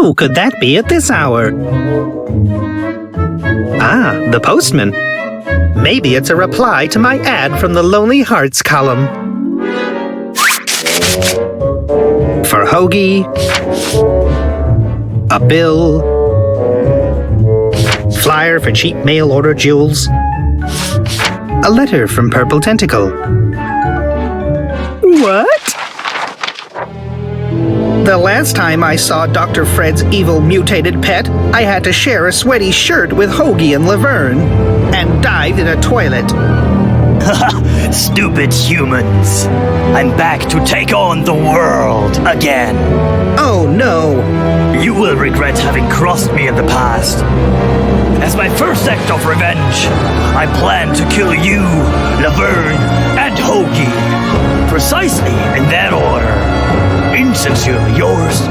Who could that be at this hour? Ah, the postman. Maybe it's a reply to my ad from the Lonely Hearts column. For Hoagie, a bill, flyer for cheap mail order jewels, a letter from Purple Tentacle. What? The last time I saw Dr. Fred's evil mutated pet, I had to share a sweaty shirt with Hoagie and Laverne, and dived in a toilet. Stupid humans. I'm back to take on the world again. Oh no. You will regret having crossed me in the past. As my first act of revenge, I plan to kill you, Laverne, and Hoagie. Precisely in that order. Insincerely yours,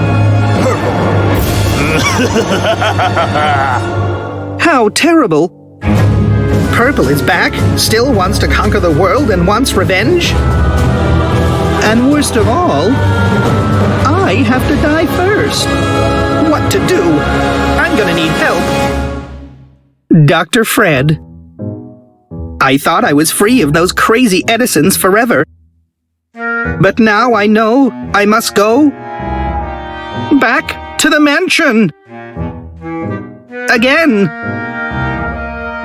Purple. How terrible. Purple is back, still wants to conquer the world and wants revenge? And worst of all, I have to die first. What to do? I'm gonna need help. Dr. Fred. I thought I was free of those crazy Edisons forever. But now I know I must go back to the mansion. Again.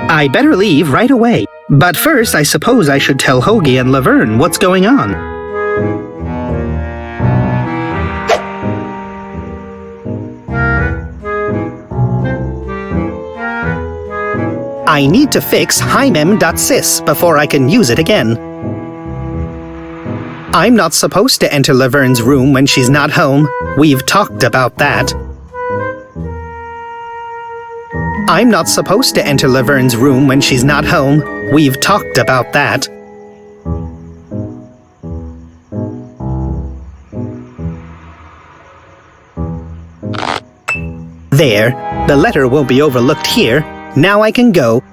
I better leave right away. But first, I suppose I should tell Hoagie and Laverne what's going on. I need to fix hymem.sys before I can use it again. I'm not supposed to enter Laverne's room when she's not home. We've talked about that. I'm not supposed to enter Laverne's room when she's not home. We've talked about that. There. The letter won't be overlooked here. Now I can go.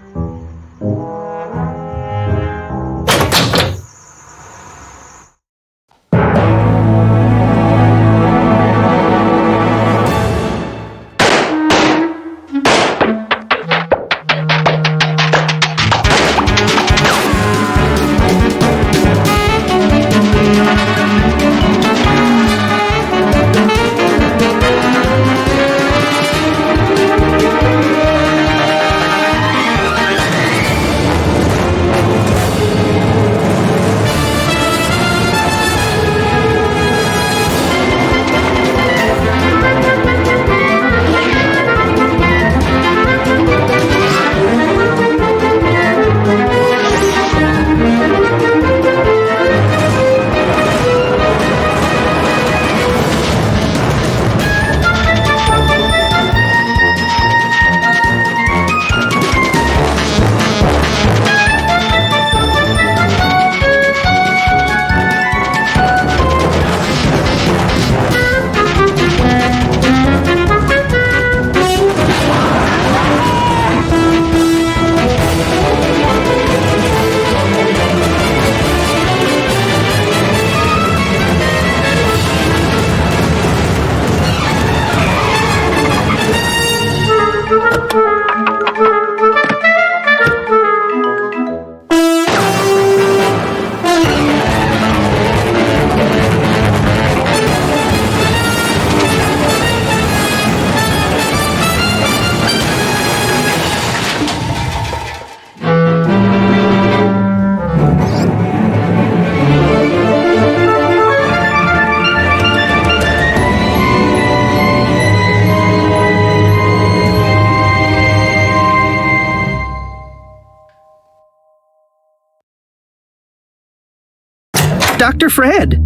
Dr. Fred!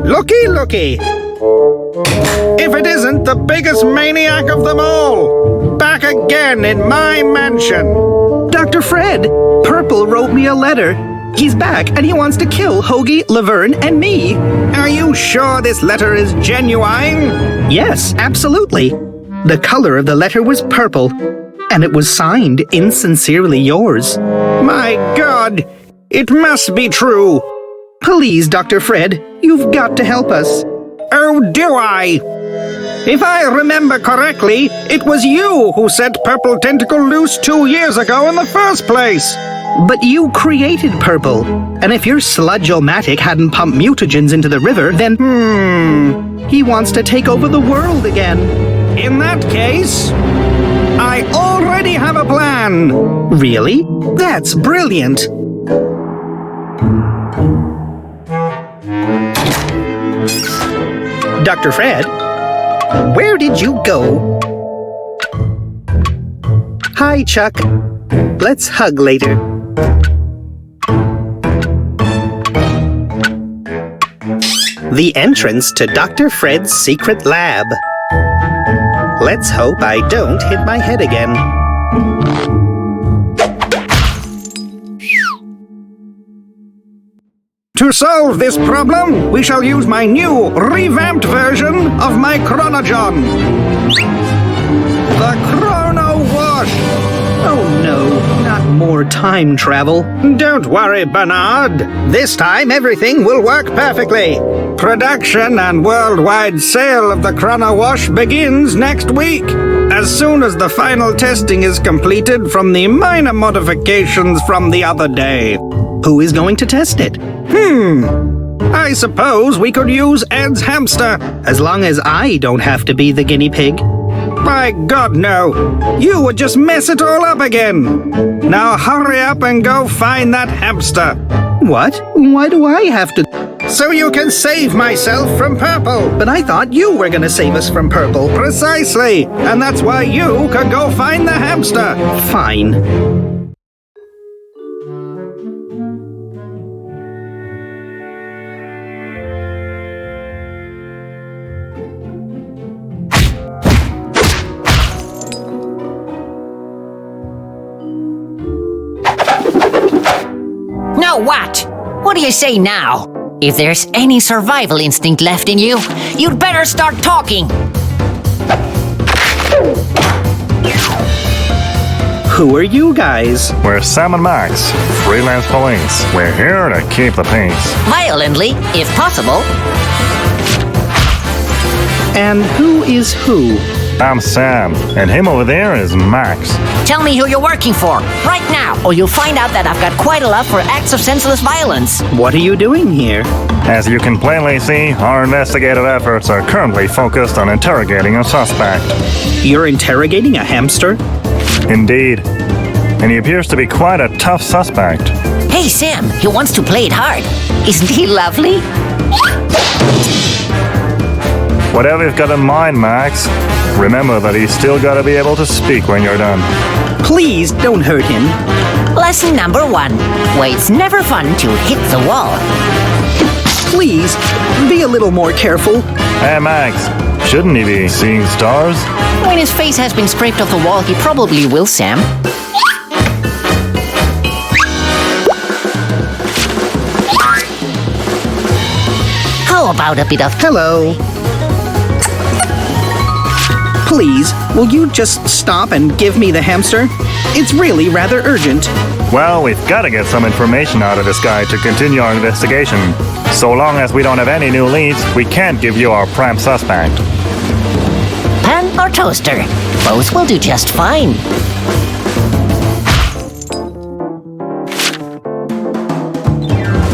Looky, looky! If it isn't the biggest maniac of them all! Back again in my mansion! Dr. Fred! Purple wrote me a letter. He's back and he wants to kill Hoagie, Laverne, and me. Are you sure this letter is genuine? Yes, absolutely. The color of the letter was purple, and it was signed "Insincerely Yours." My God! It must be true! Please, Dr. Fred, you've got to help us. Oh, do I? If I remember correctly, it was you who set Purple Tentacle loose 2 years ago in the first place. But you created Purple, and if your sludge-o-matic hadn't pumped mutagens into the river, then he wants to take over the world again. In that case, I already have a plan. Really? That's brilliant. Dr. Fred, where did you go? Hi, Chuck. Let's hug later. The entrance to Dr. Fred's secret lab. Let's hope I don't hit my head again. To solve this problem, we shall use my new, revamped version of my Chronogon. The Chrono Wash! Oh no, not more time travel. Don't worry, Bernard. This time everything will work perfectly. Production and worldwide sale of the Chrono Wash begins next week, as soon as the final testing is completed from the minor modifications from the other day. Who is going to test it? I suppose we could use Ed's hamster. As long as I don't have to be the guinea pig. By God, no. You would just mess it all up again. Now hurry up and go find that hamster. What? Why do I have to? So you can save myself from Purple. But I thought you were gonna save us from Purple. Precisely. And that's why you can go find the hamster. Fine. Now what? What do you say now? If there's any survival instinct left in you, you'd better start talking. Who are you guys? We're Sam and Max, freelance police. We're here to keep the peace. Violently, if possible. And who is who? I'm Sam, and him over there is Max. Tell me who you're working for, right now, or you'll find out that I've got quite a love for acts of senseless violence. What are you doing here? As you can plainly see, our investigative efforts are currently focused on interrogating a suspect. You're interrogating a hamster? Indeed. And he appears to be quite a tough suspect. Hey, Sam, he wants to play it hard. Isn't he lovely? Whatever you've got in mind, Max, remember that he's still got to be able to speak when you're done. Please don't hurt him. Lesson number 1. Why it's never fun to hit the wall. Please, be a little more careful. Hey, Max, shouldn't he be seeing stars? When his face has been scraped off the wall, he probably will, Sam. How about a bit of... Hello. Please, will you just stop and give me the hamster? It's really rather urgent. Well, we've got to get some information out of this guy to continue our investigation. So long as we don't have any new leads, we can't give you our prime suspect. Pan or toaster? Both will do just fine.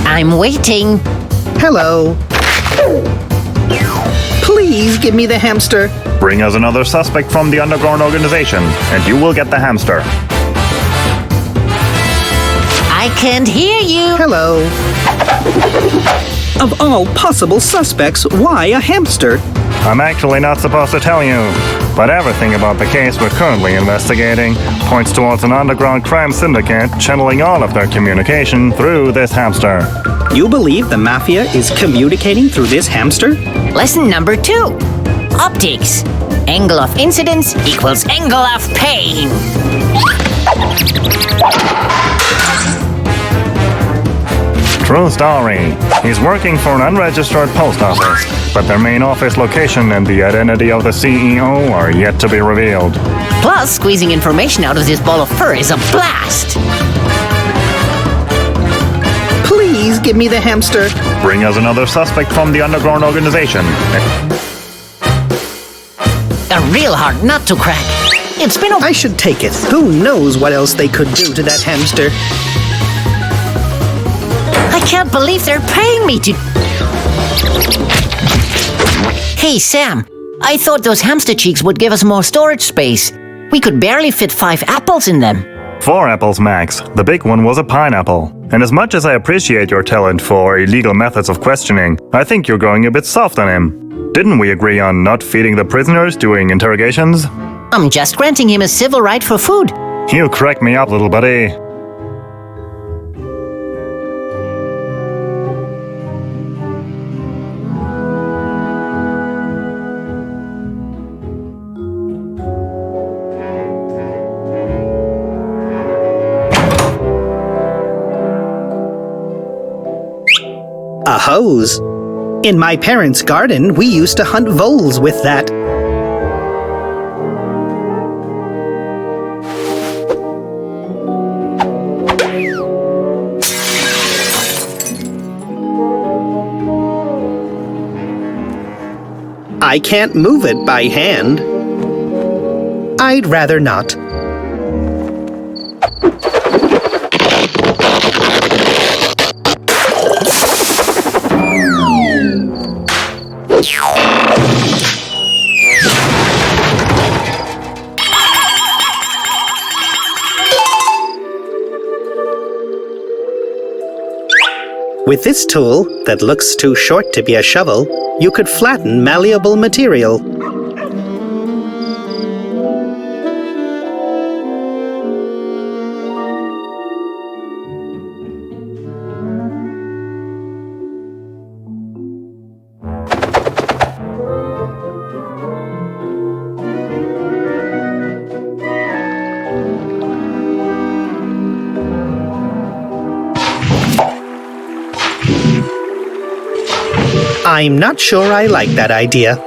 I'm waiting. Hello. Please give me the hamster. Bring us another suspect from the underground organization, and you will get the hamster. I can't hear you. Hello. Of all possible suspects, why a hamster? I'm actually not supposed to tell you, but everything about the case we're currently investigating points towards an underground crime syndicate channeling all of their communication through this hamster. You believe the mafia is communicating through this hamster? Lesson number 2. Optics. Angle of incidence equals angle of pain. True story. He's working for an unregistered post office, but their main office location and the identity of the CEO are yet to be revealed. Plus, squeezing information out of this ball of fur is a blast. Please give me the hamster. Bring us another suspect from the underground organization. A real hard nut to crack. It's been a... I should take it. Who knows what else they could do to that hamster? I can't believe they're paying me to... Hey, Sam. I thought those hamster cheeks would give us more storage space. We could barely fit 5 apples in them. 4 apples max. The big one was a pineapple. And as much as I appreciate your talent for illegal methods of questioning, I think you're going a bit soft on him. Didn't we agree on not feeding the prisoners during interrogations? I'm just granting him a civil right for food. You crack me up, little buddy. A hose. In my parents' garden, we used to hunt voles with that. I can't move it by hand. I'd rather not. With this tool, that looks too short to be a shovel, you could flatten malleable material. I'm not sure I like that idea.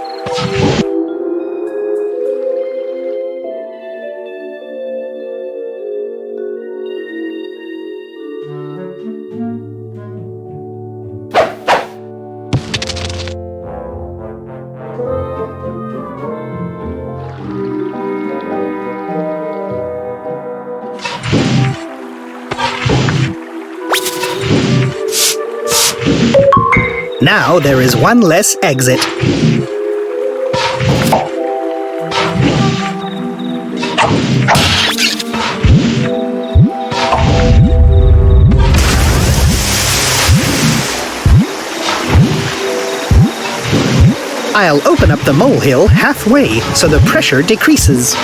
Now there is one less exit. I'll open up the molehill halfway so the pressure decreases.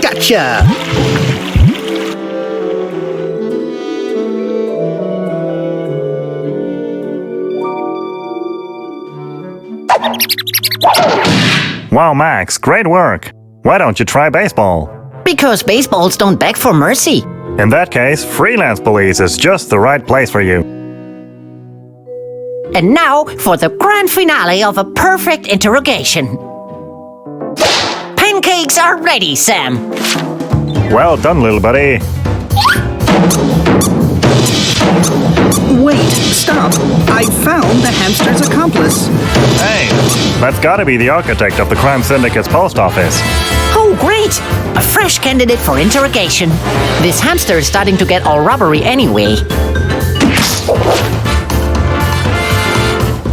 Gotcha! Wow, Max, great work. Why don't you try baseball? Because baseballs don't beg for mercy. In that case, freelance police is just the right place for you. And now for the grand finale of a perfect interrogation. Pancakes are ready, Sam. Well done, little buddy. Wait, stop. I found the hamster's accomplice. Hey, that's gotta be the architect of the crime syndicate's post office. Oh, great! A fresh candidate for interrogation. This hamster is starting to get all rubbery anyway.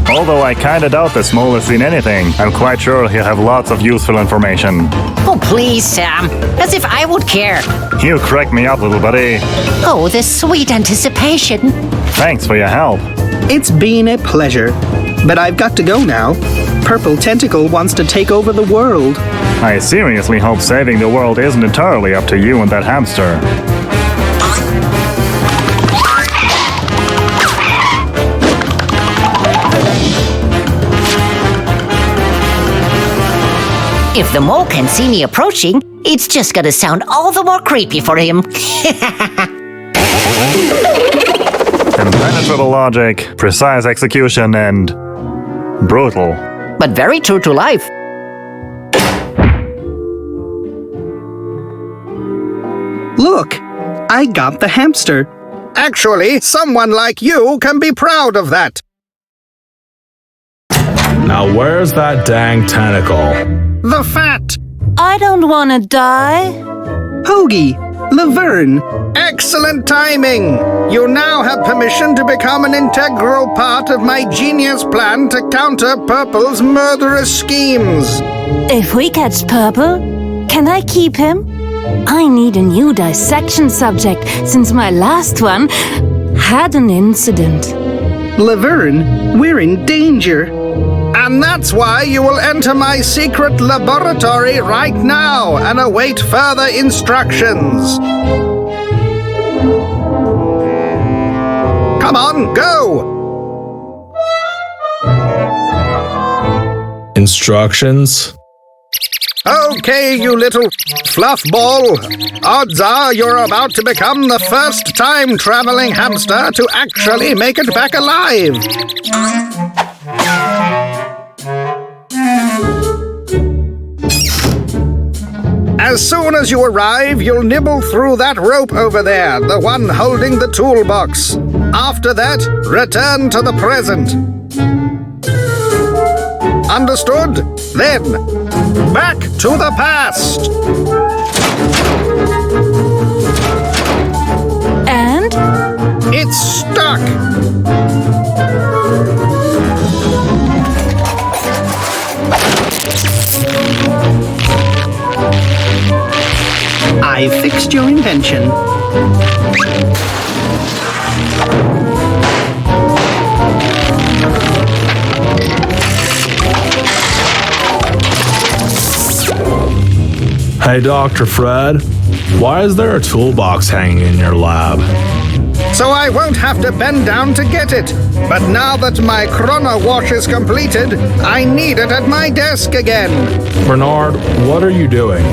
Although I kinda doubt this mole has seen anything, I'm quite sure he'll have lots of useful information. Oh, please, Sam. As if I would care. You crack me up, little buddy. Oh, the sweet anticipation. Thanks for your help. It's been a pleasure. But I've got to go now. Purple Tentacle wants to take over the world. I seriously hope saving the world isn't entirely up to you and that hamster. If the mole can see me approaching, it's just gonna sound all the more creepy for him. Impenetrable logic, precise execution, and brutal. But very true to life. Look, I got the hamster. Actually, someone like you can be proud of that. Now where's that dang tentacle? The fat. I don't want to die. Hoagie, Laverne. Excellent timing. You now have permission to become an integral part of my genius plan to counter Purple's murderous schemes. If we catch Purple, can I keep him? I need a new dissection subject since my last one had an incident. Laverne, we're in danger. And that's why you will enter my secret laboratory right now and await further instructions. Come on, go! Instructions? Okay, you little fluffball. Odds are you're about to become the first time-traveling hamster to actually make it back alive. As soon as you arrive, you'll nibble through that rope over there, the one holding the toolbox. After that, return to the present. Understood? Then, back to the past! And? It's stuck! I fixed your invention. Hey, Dr. Fred, why is there a toolbox hanging in your lab? So I won't have to bend down to get it. But now that my chrono wash is completed, I need it at my desk again. Bernard, what are you doing?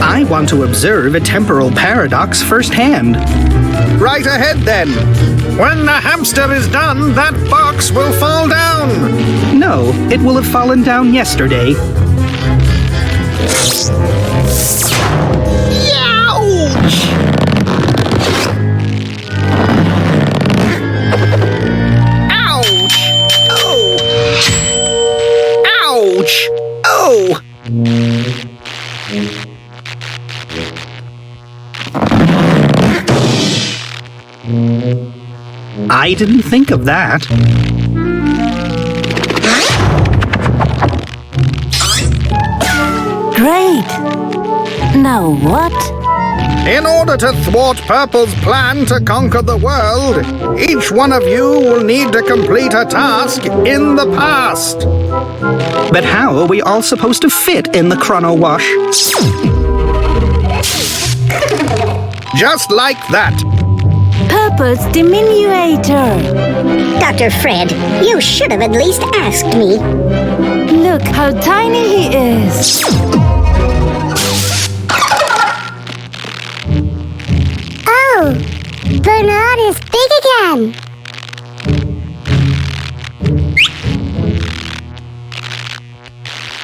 I want to observe a temporal paradox firsthand. Right ahead, then. When the hamster is done, that box will fall down. No, it will have fallen down yesterday. Ouch! Ouch! Oh! Ouch! Oh! I didn't think of that. Great. Now what? In order to thwart Purple's plan to conquer the world, each one of you will need to complete a task in the past. But how are we all supposed to fit in the chrono wash? Just like that. Purple's diminuator. Dr. Fred, you should have at least asked me. Look how tiny he is. Oh, Bernard is big again.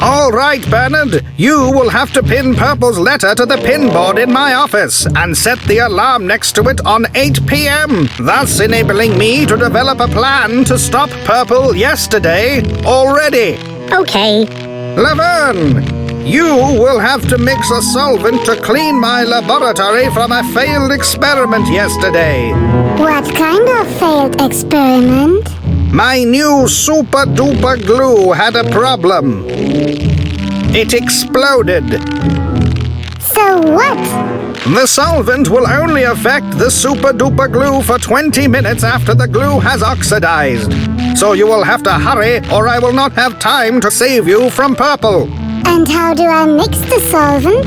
All right, Bernard, you will have to pin Purple's letter to the pin board in my office and set the alarm next to it on 8 p.m., thus enabling me to develop a plan to stop Purple yesterday already. Okay. Laverne, you will have to mix a solvent to clean my laboratory from a failed experiment yesterday. What kind of failed experiment? My new super-duper glue had a problem. It exploded. So what? The solvent will only affect the super-duper glue for 20 minutes after the glue has oxidized. So you will have to hurry, or I will not have time to save you from Purple. And how do I mix the solvent?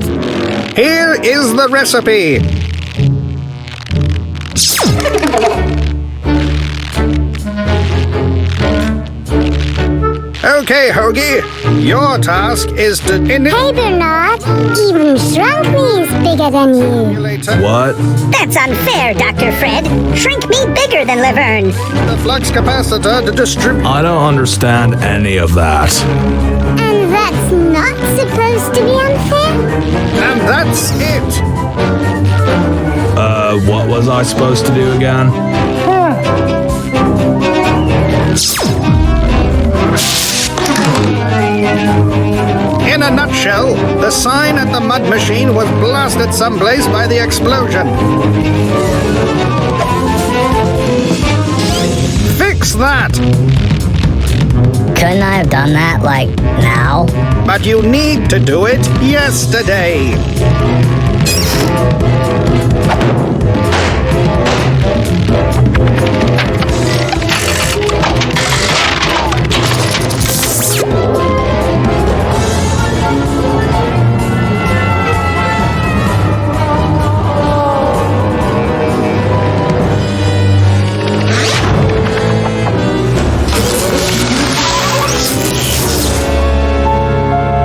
Here is the recipe. Okay, Hoagie, your task is to Hey, Bernard, even Shrunk-Me is bigger than you. What? That's unfair, Dr. Fred. Shrink me bigger than Laverne. the flux capacitor to distribute. I don't understand any of that. And that's not supposed to be unfair? And that's it. What was I supposed to do again? In a nutshell, the sign at the mud machine was blasted someplace by the explosion. Fix that! Couldn't I have done that, like, now? But you need to do it yesterday.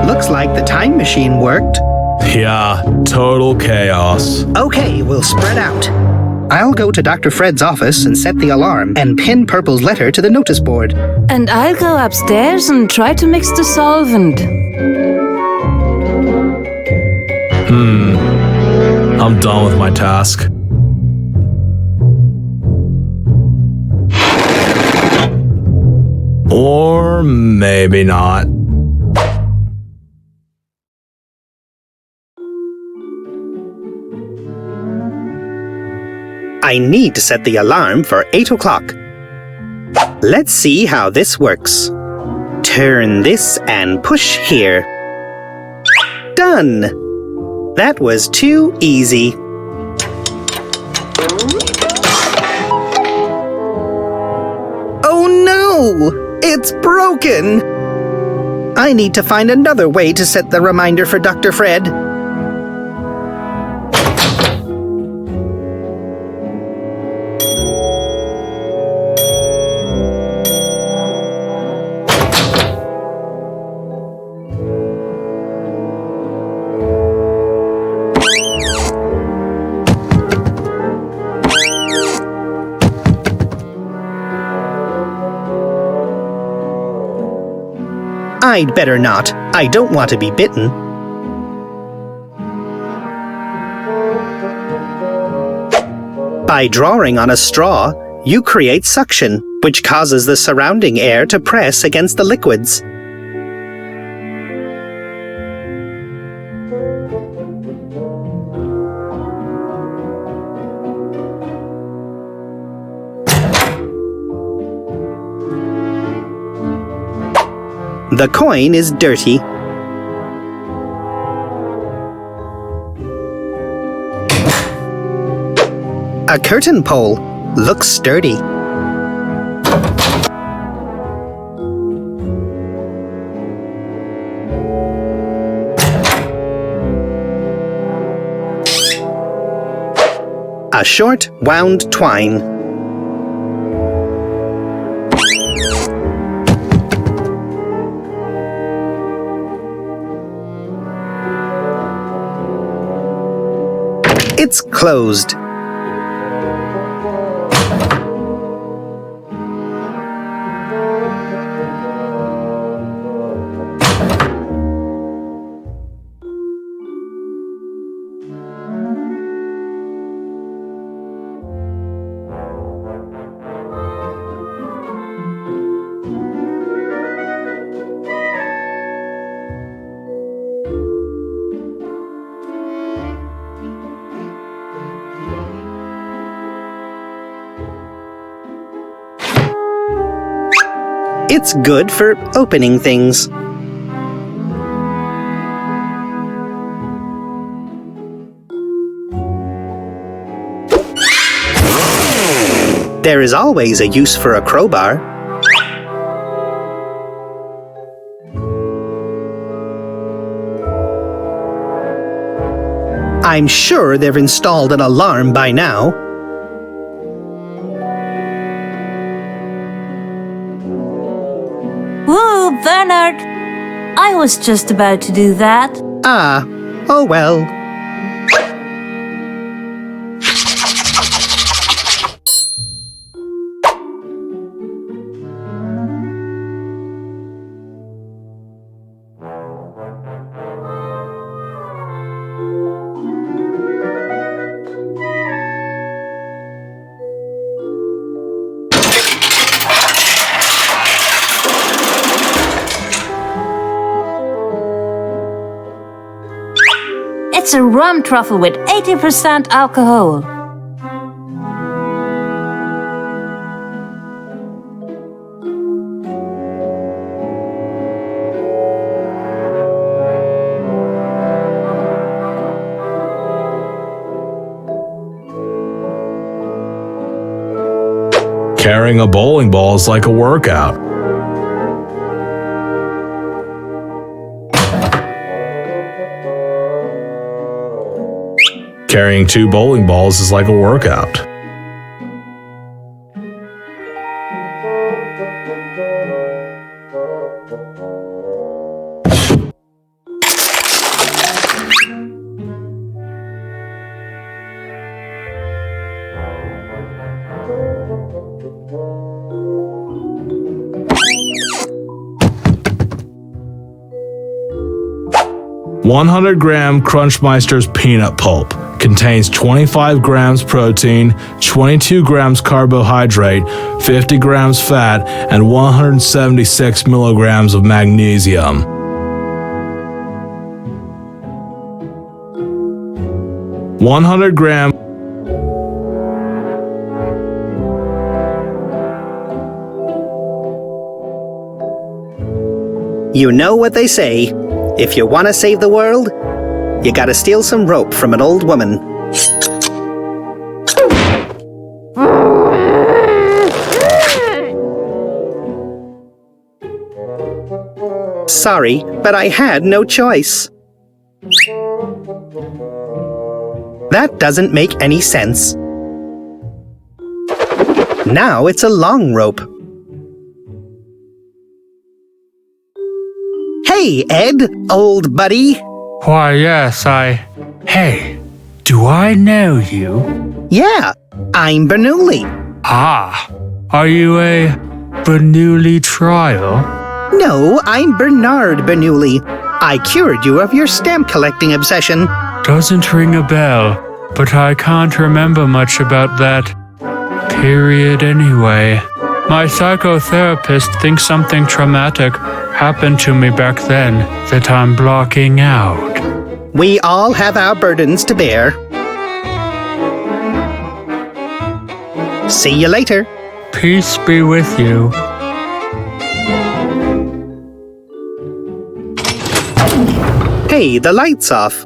Looks like the time machine worked. Yeah, total chaos. Okay, we'll spread out. I'll go to Dr. Fred's office and set the alarm and pin Purple's letter to the notice board. And I'll go upstairs and try to mix the solvent. I'm done with my task. Or maybe not. I need to set the alarm for 8 o'clock. Let's see how this works. Turn this and push here. Done! That was too easy. Oh no! It's broken! I need to find another way to set the reminder for Dr. Fred. I'd better not. I don't want to be bitten. By drawing on a straw, you create suction, which causes the surrounding air to press against the liquids. The coin is dirty. A curtain pole looks sturdy. A short, wound twine. It's closed. It's good for opening things. There is always a use for a crowbar. I'm sure they've installed an alarm by now. Whoa, Bernard! I was just about to do that. Ah, oh well. It's a rum truffle with 80% alcohol. Carrying a bowling ball is like a workout. Carrying 2 bowling balls is like a workout. "100-gram Crunchmeister's peanut pulp contains 25 grams protein, 22 grams carbohydrate, 50 grams fat, and 176 milligrams of magnesium." "100-gram You know what they say. If you want to save the world, you gotta steal some rope from an old woman. Sorry, but I had no choice. That doesn't make any sense. Now it's a long rope. Hey, Ed, old buddy. Why, yes, Hey, do I know you? Yeah, I'm Bernoulli. Ah, are you a Bernoulli trial? No, I'm Bernard Bernoulli. I cured you of your stamp collecting obsession. Doesn't ring a bell, but I can't remember much about that period anyway. My psychotherapist thinks something traumatic happened to me back then that I'm blocking out. We all have our burdens to bear. See you later. Peace be with you. Hey, the light's off.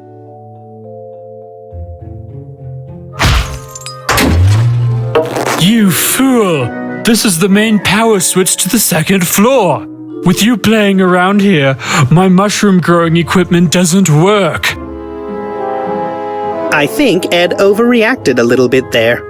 You fool! This is the main power switch to the second floor. With you playing around here, my mushroom growing equipment doesn't work. I think Ed overreacted a little bit there.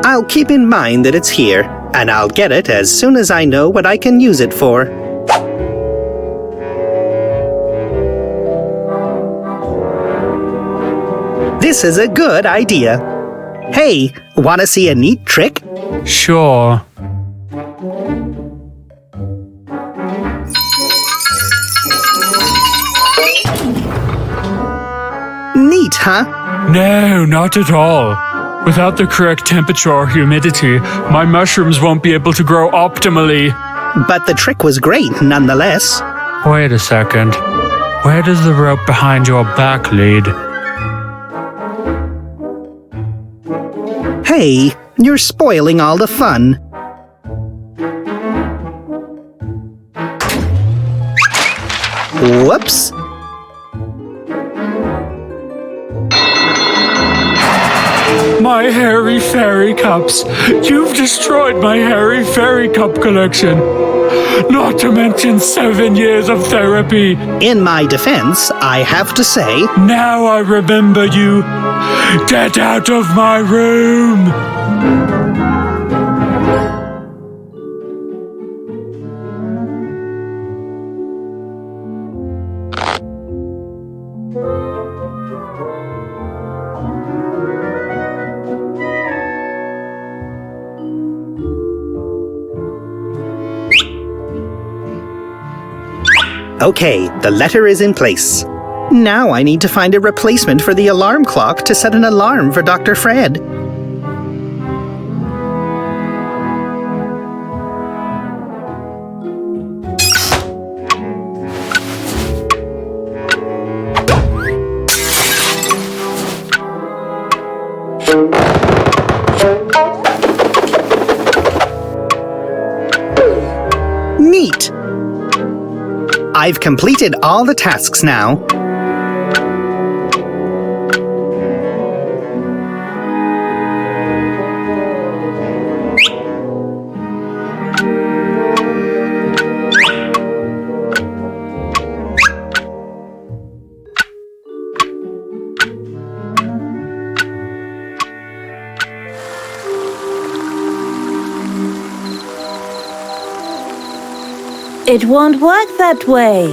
I'll keep in mind that it's here, and I'll get it as soon as I know what I can use it for. This is a good idea. Hey, wanna see a neat trick? Sure. Neat, huh? No, not at all. Without the correct temperature or humidity, my mushrooms won't be able to grow optimally. But the trick was great, nonetheless. Wait a second. Where does the rope behind your back lead? Hey, you're spoiling all the fun. Whoops. My hairy fairy cups! You've destroyed my hairy fairy cup collection! Not to mention 7 years of therapy! In my defense, I have to say, Now I remember you! Get out of my room! okay, the letter is in place. Now I need to find a replacement for the alarm clock to set an alarm for Dr. Fred. I've completed all the tasks now. It won't work that way.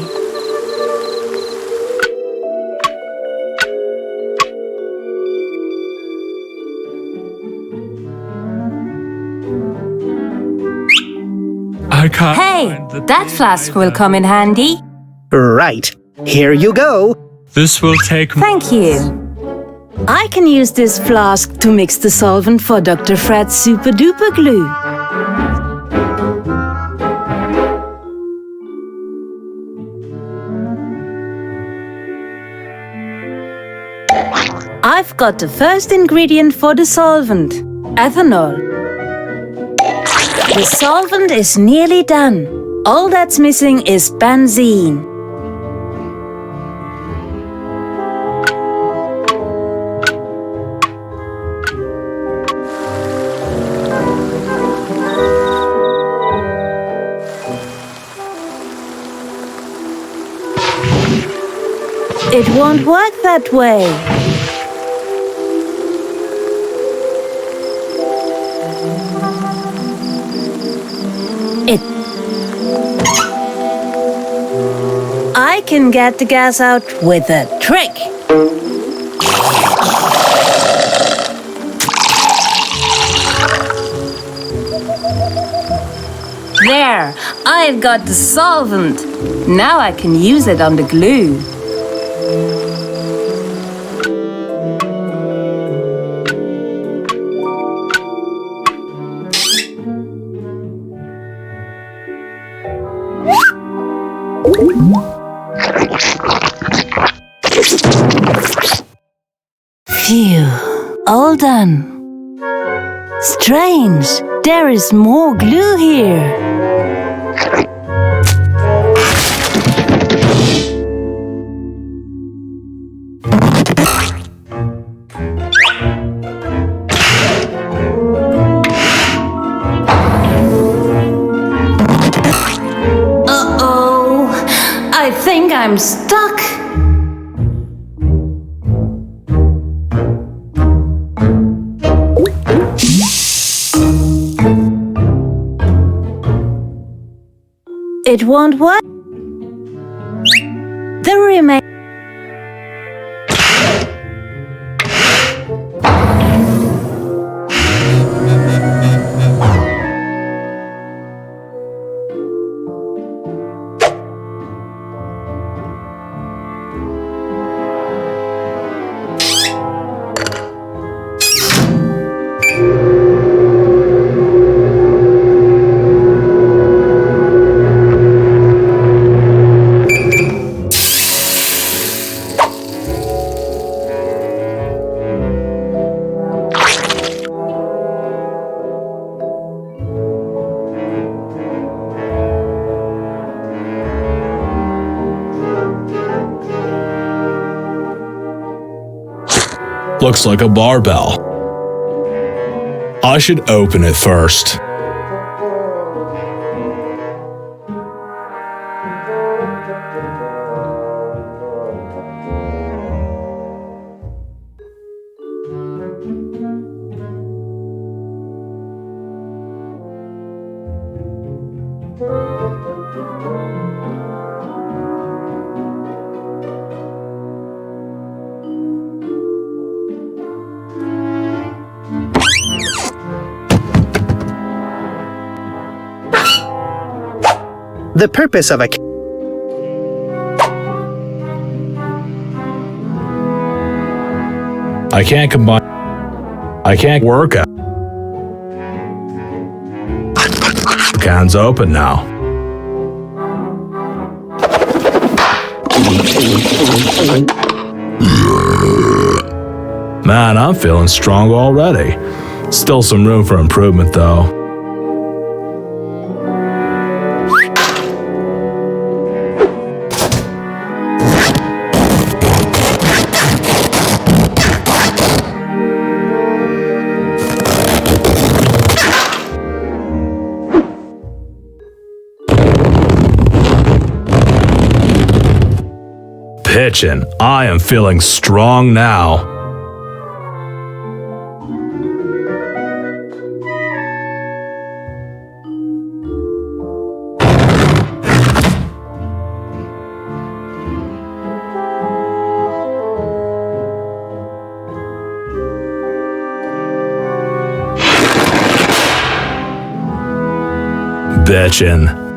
I can't. Hey, find the that flask will come in handy. Right. Here you go. This will take. Thank you. I can use this flask to mix the solvent for Dr. Fred's super duper glue. I've got the first ingredient for the solvent, ethanol. The solvent is nearly done. All that's missing is benzene. It won't work that way. I can get the gas out with a trick. There, I've got the solvent. Now I can use it on the glue. Phew, all done. Strange, there is more glue here. Uh-oh, I think I'm stuck. It won't work. The remain. Looks like a barbell. I should open it first. The purpose of a I can't combine. I can't work out. Can's open now. Man, I'm feeling strong already. Still some room for improvement though. Bitchin', I am feeling strong now. Bitchin'.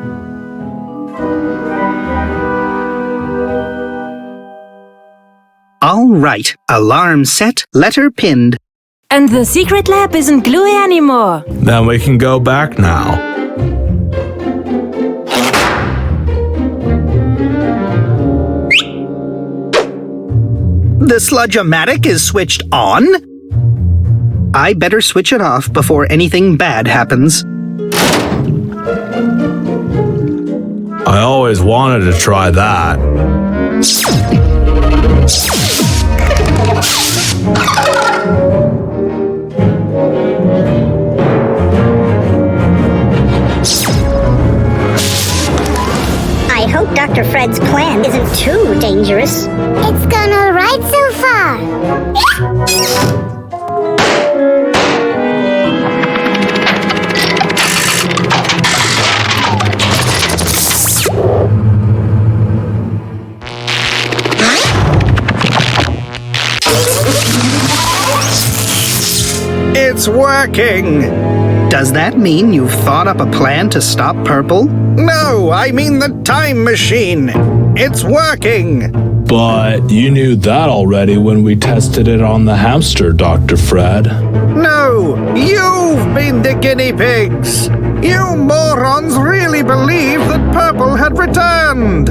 All right. Alarm set, letter pinned. And the secret lab isn't gluey anymore. Then we can go back now. The sludge-o-matic is switched on? I better switch it off before anything bad happens. I always wanted to try that. I hope Dr. Fred's plan isn't too dangerous. It's gone all right so far. It's working! Does that mean you've thought up a plan to stop Purple? No, I mean the time machine! It's working! But you knew that already when we tested it on the hamster, Dr. Fred. No! You've been the guinea pigs! You morons really believed that Purple had returned!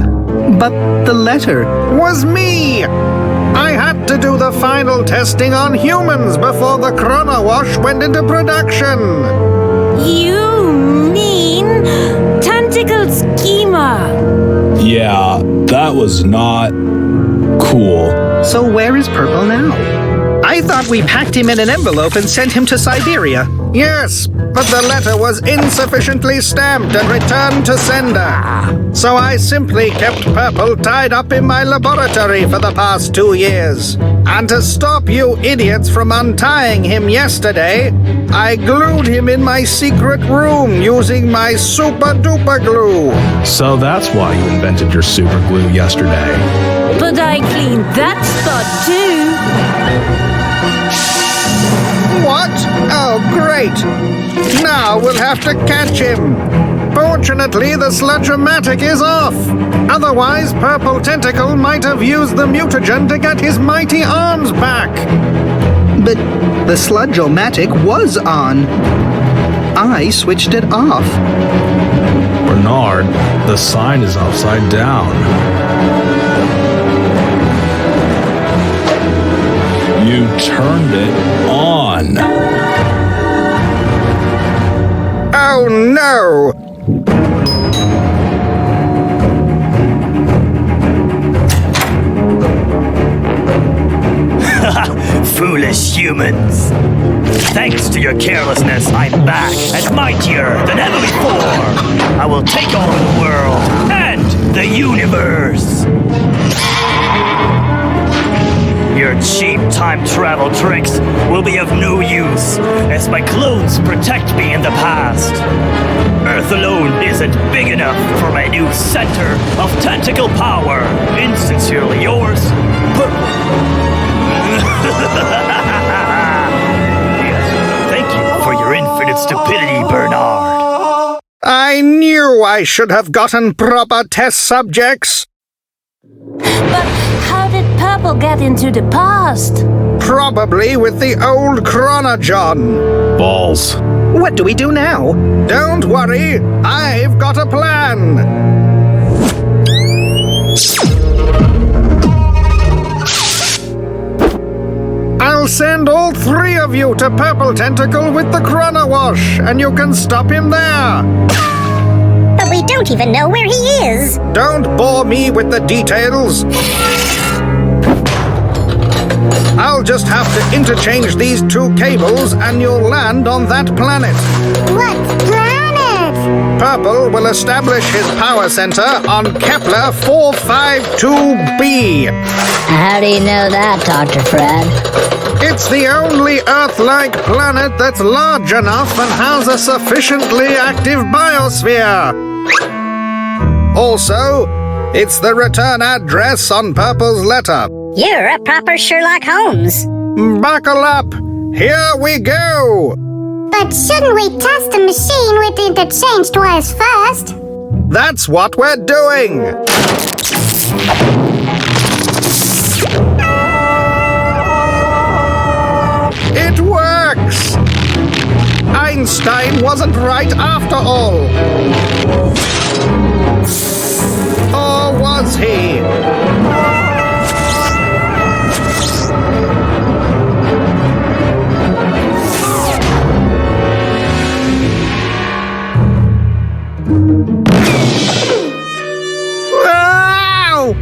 But the letter was me! I had to do the final testing on humans before the Chrono Wash went into production! You mean Tentacle Schema? Yeah, that was not cool. So where is Purple now? I thought we packed him in an envelope and sent him to Siberia. Yes, but the letter was insufficiently stamped and returned to sender. So I simply kept Purple tied up in my laboratory for the past 2 years. And to stop you idiots from untying him yesterday, I glued him in my secret room using my super-duper glue. So that's why you invented your super glue yesterday. But I cleaned that spot too. What? Oh, great! Now we'll have to catch him. Fortunately, the sludge-o-matic is off. Otherwise, Purple Tentacle might have used the mutagen to get his mighty arms back. But the sludge-o-matic was on. I switched it off. Bernard, the sign is upside down. You turned it on. Oh no! Foolish humans. Thanks to your carelessness, I'm back and mightier than ever before. I will take on the world and the universe. Your cheap time travel tricks will be of no use, as my clones protect me in the past. Earth alone isn't big enough for my new center of tentacle power. Insincerely yours, Purple. Yes, thank you for your infinite stupidity, Bernard. I knew I should have gotten proper test subjects. But how did Purple get into the past? Probably with the old Chronogon. Balls. What do we do now? Don't worry, I've got a plan. I'll send all 3 of you to Purple Tentacle with the Chrono Wash, and you can stop him there. But we don't even know where he is. Don't bore me with the details. I'll just have to interchange these 2 cables and you'll land on that planet. What planet? Purple will establish his power center on Kepler 452b. How do you know that, Dr. Fred? It's the only Earth-like planet that's large enough and has a sufficiently active biosphere. Also, it's the return address on Purple's letter. You're a proper Sherlock Holmes. Buckle up! Here we go! But shouldn't we test the machine with the interchange wires first? That's what we're doing! It works! Einstein wasn't right after all. Or was he? Ow!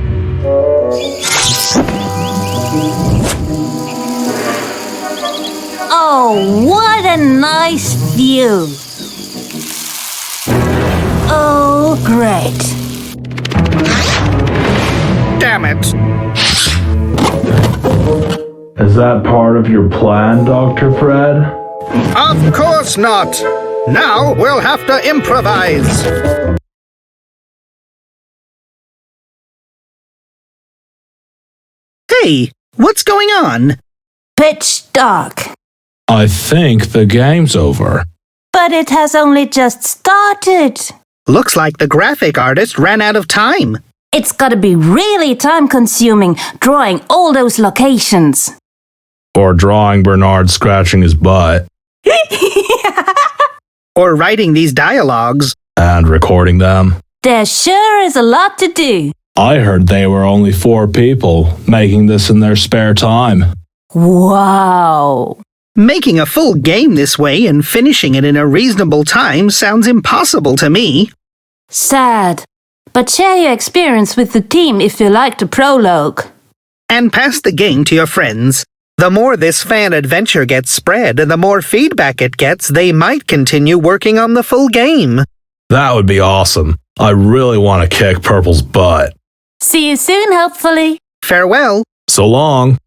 Oh, what a nice view. Oh, great. Damn it! Is that part of your plan, Dr. Fred? Of course not! Now we'll have to improvise! Hey, what's going on? Pitch dark. I think the game's over. But it has only just started. Looks like the graphic artist ran out of time. It's gotta be really time-consuming drawing all those locations. Or drawing Bernard scratching his butt. Or writing these dialogues. And recording them. There sure is a lot to do. I heard they were only 4 people making this in their spare time. Wow. Making a full game this way and finishing it in a reasonable time sounds impossible to me. Sad. But share your experience with the team if you like the prologue. And pass the game to your friends. The more this fan adventure gets spread and the more feedback it gets, they might continue working on the full game. That would be awesome. I really want to kick Purple's butt. See you soon, hopefully. Farewell. So long.